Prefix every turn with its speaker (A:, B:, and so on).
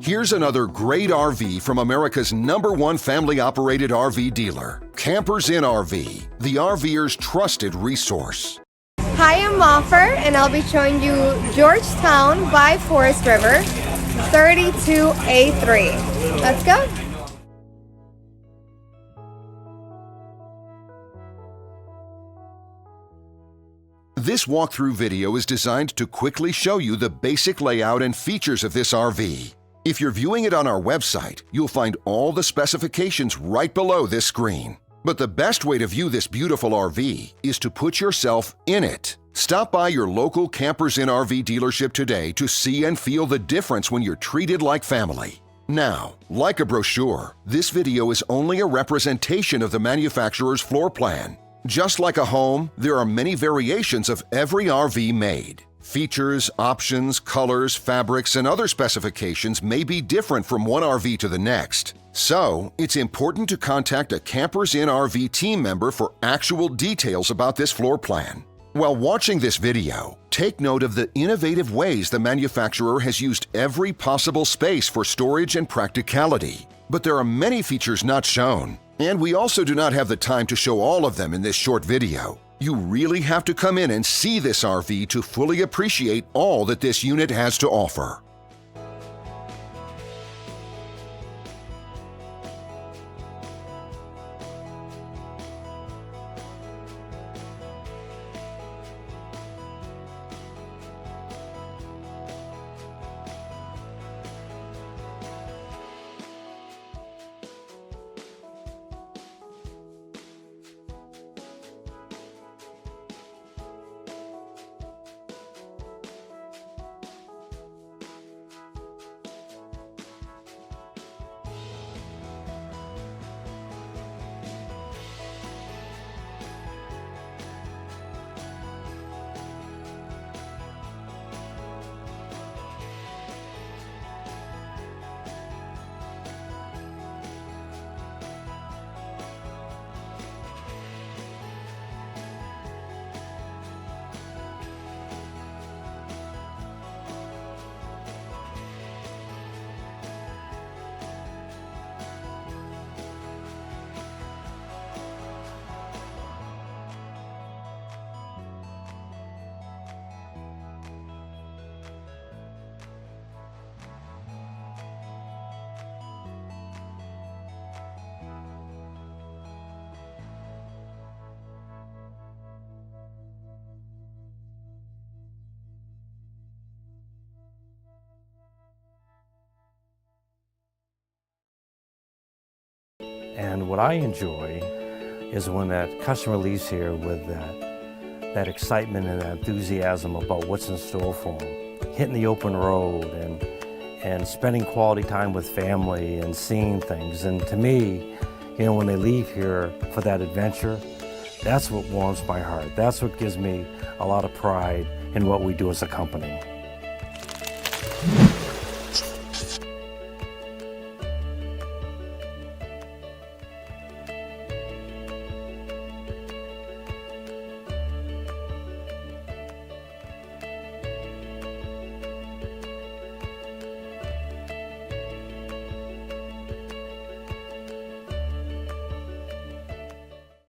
A: Here's another great RV from America's #1 family-operated RV dealer, Campers Inn RV, the RVer's trusted resource.
B: Hi, I'm Moffer, and I'll be showing you Georgetown by Forest River 32A3. Let's go.
A: This walkthrough video is designed to quickly show you the basic layout and features of this RV. If you're viewing it on our website, you'll find all the specifications right below this screen. But the best way to view this beautiful RV is to put yourself in it. Stop by your local Campers Inn RV dealership today to see and feel the difference when you're treated like family. Now, like a brochure, this video is only a representation of the manufacturer's floor plan. Just like a home, there are many variations of every RV made. Features, options, colors, fabrics, and other specifications may be different from one RV to the next. So, it's important to contact a Campers Inn RV team member for actual details about this floor plan. While watching this video, take note of the innovative ways the manufacturer has used every possible space for storage and practicality. But there are many features not shown, and we also do not have the time to show all of them in this short video. You really have to come in and see this RV to fully appreciate all that this unit has to offer.
C: And what I enjoy is when that customer leaves here with that excitement and that enthusiasm about what's in store for them. Hitting the open road and spending quality time with family and seeing things. And to me, you know, when they leave here for that adventure, that's what warms my heart. That's what gives me a lot of pride in what we do as a company.